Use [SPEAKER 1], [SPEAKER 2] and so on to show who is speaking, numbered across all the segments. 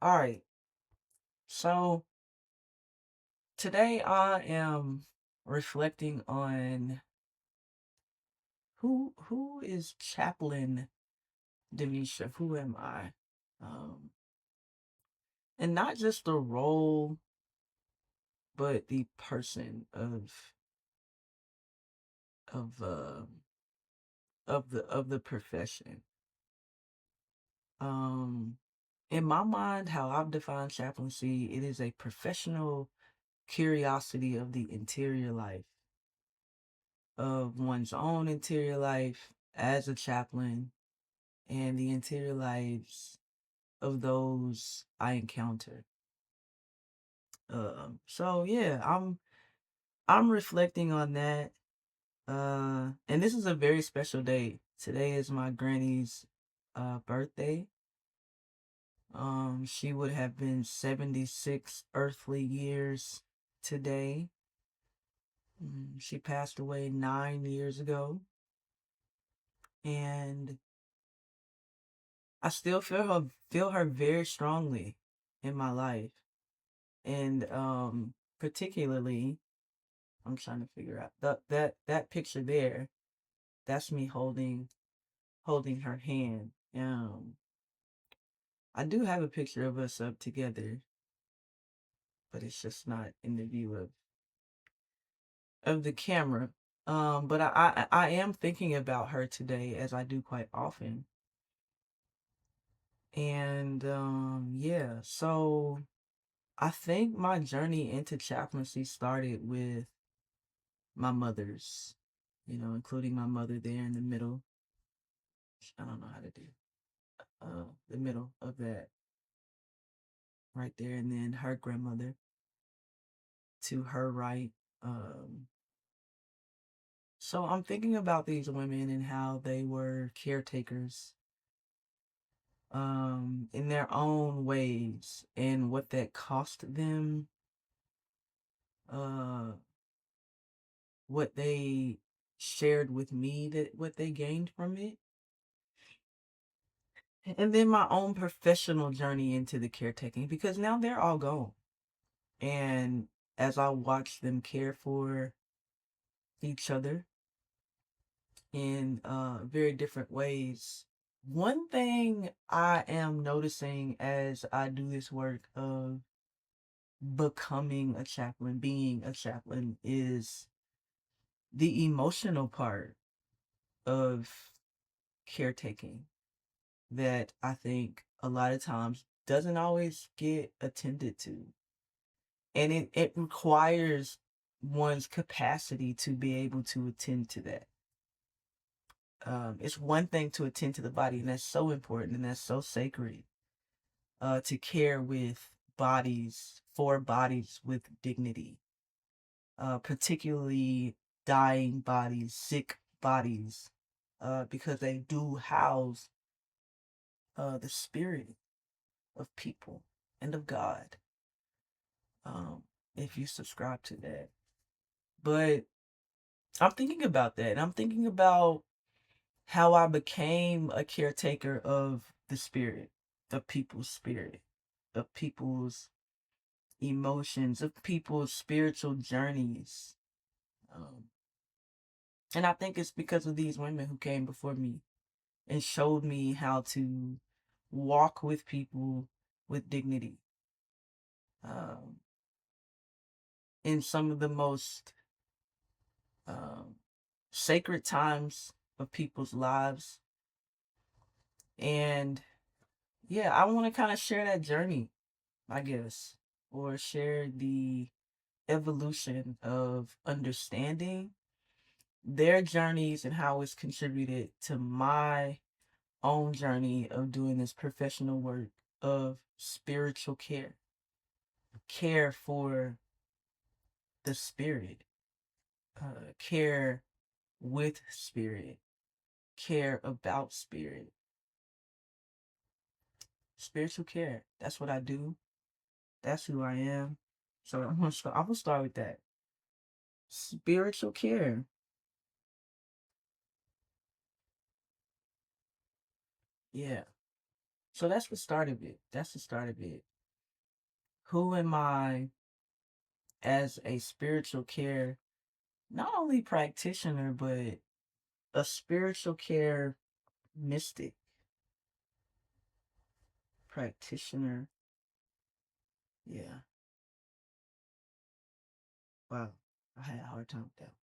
[SPEAKER 1] All right. So today I am reflecting on who is Chaplain Damisha? Who am I? Um, and not just the role, but the person of of the profession. Um, in my mind, how I've defined chaplaincy, it is a professional curiosity of the interior life, of one's own interior life as a chaplain and the interior lives of those I encounter. So yeah, I'm reflecting on that. And this is a very special day. Today is my granny's birthday. She would have been 76 earthly years today. She passed away 9 years ago, and I still feel her very strongly in my life. And particularly, I'm trying to figure out that picture there. That's me holding her hand. I do have a picture of us up together, but it's just not in the view of the camera. But I am thinking about her today, as I do quite often. And yeah, so I think my journey into chaplaincy started with my mother's, including my mother there in the middle. I don't know how to do the middle of that right there, and then her grandmother to her right. Um, so I'm thinking about these women and how they were caretakers in their own ways, and what that cost them, uh, what they shared with me, that what they gained from it, and then my own professional journey into the caretaking, because now they're all gone. And as I watch them care for each other in very different ways, one thing I am noticing as I do this work of becoming a chaplain, being a chaplain, is the emotional part of caretaking that I think a lot of times doesn't always get attended to. And it requires one's capacity to be able to attend to that. It's one thing to attend to the body, and that's so important and that's so sacred. To care with bodies, for bodies with dignity, particularly dying bodies, sick bodies, because they do house the spirit of people and of God. Um, if you subscribe to that, but I'm thinking about that. I'm thinking about how I became a caretaker of the spirit, of people's spirit, of people's emotions, of people's spiritual journeys. Um, and I think it's because of these women who came before me and showed me how to walk with people with dignity, um, in some of the most um, sacred times of people's lives. And yeah, I want to kind of share that journey, I guess, or share the evolution of understanding their journeys and how it's contributed to my own journey of doing this professional work of spiritual care, care for the spirit, care with spirit, care about spirit, spiritual care. That's what I do. That's who I am. So I'm gonna start with that. Spiritual care. Yeah. So that's the start of it. That's the start of it. who am I as a spiritual care, not only practitioner, but a spiritual care mystic practitioner. Yeah. Wow. I had a hard time with that.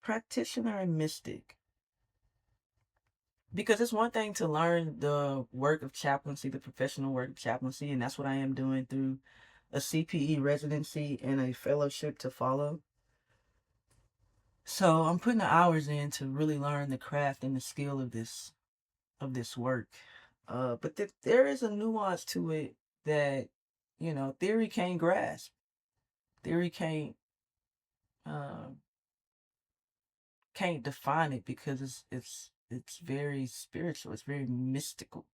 [SPEAKER 1] Practitioner and mystic. Because it's one thing to learn the work of chaplaincy, the professional work of chaplaincy, and that's what I am doing through a CPE residency and a fellowship to follow. So I'm putting the hours in to really learn the craft and the skill of this work. But there is a nuance to it that theory can't grasp. Theory um, can't define it because it's very spiritual. It's very mystical.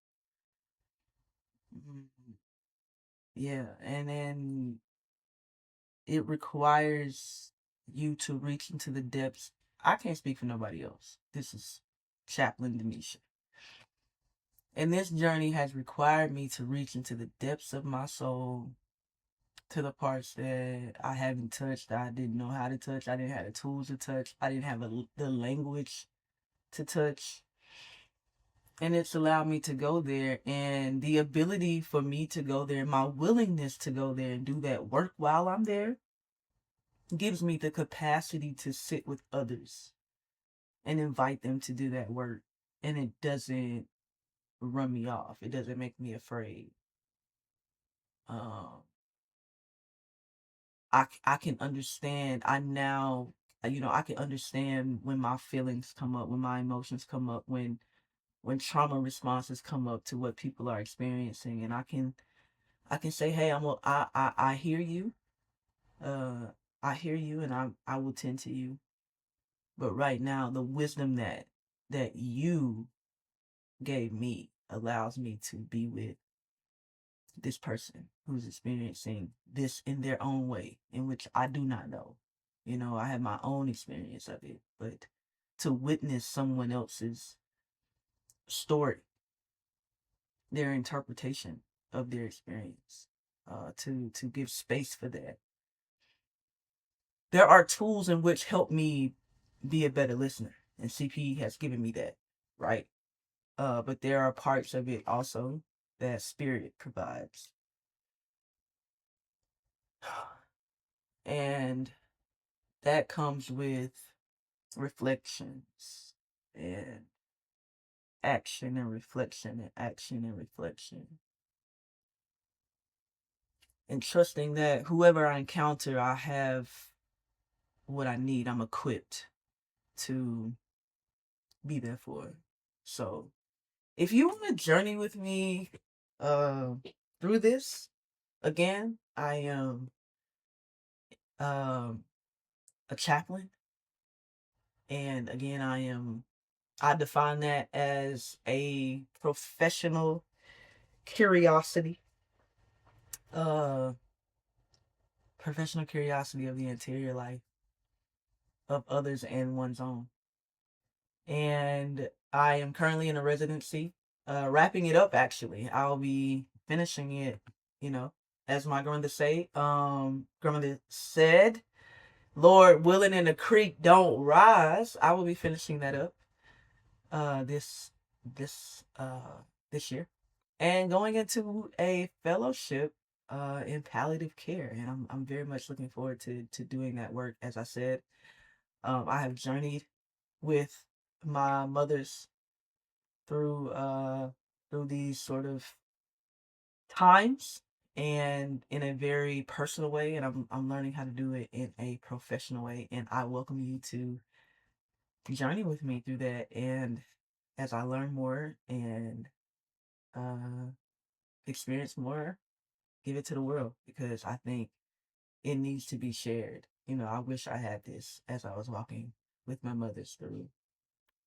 [SPEAKER 1] Mhm. Yeah, and then it requires you to reach into the depths. I can't speak for nobody else. This is Chaplain Damisha. And this journey has required me to reach into the depths of my soul, to the parts that I haven't touched, that I didn't know how to touch. I didn't have the tools to touch. I didn't have the language to touch. And it's allowed me to go there. And the ability for me to go there, my willingness to go there and do that work while I'm there, gives me the capacity to sit with others and invite them to do that work. And it doesn't run me off. It doesn't make me afraid. Um, I can understand. I can understand when my feelings come up, when my emotions come up, when trauma responses come up to what people are experiencing, and I can say, hey, I hear you. Uh, I hear you, and I will tend to you. But right now, the wisdom that you gave me allows me to be with this person who's experiencing this in their own way, in which I do not know. I have my own experience of it, but to witness someone else's story, their interpretation of their experience, to give space for that. There are tools in which help me be a better listener, and CP has given me that, right? But there are parts of it also that spirit provides. And that comes with reflections and action and reflection and action and reflection. And trusting that whoever I encounter, I have what I need. I'm equipped to be there for. So if you want to journey with me uh, through this, again, I am um, a chaplain. And again, I define that as a professional curiosity, uh, professional curiosity of the interior life of others and one's own. And I am currently in a residency, wrapping it up actually. I'll be finishing it, as my grandmother said, Lord willing and the creek don't rise. I will be finishing that up this this this year. And going into a fellowship in palliative care. And I'm very much looking forward to doing that work. As I said, I have journeyed with my mother's through through these sort of times, and in a very personal way, and I'm learning how to do it in a professional way, and I welcome you to journey with me through that. And as I learn more and uh experience more, give it to the world, because I think it needs to be shared. I wish I had this as I was walking with my mothers through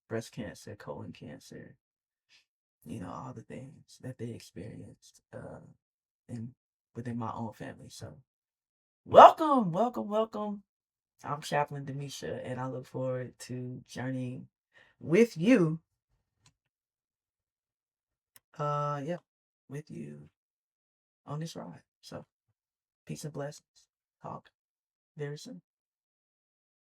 [SPEAKER 1] breast cancer, colon cancer, all the things that they experienced in within my own family. So welcome, welcome, welcome. I'm Chaplain Damisha, and I look forward to journeying with you. Yeah, with you on this ride. So peace and blessings. Talk very soon.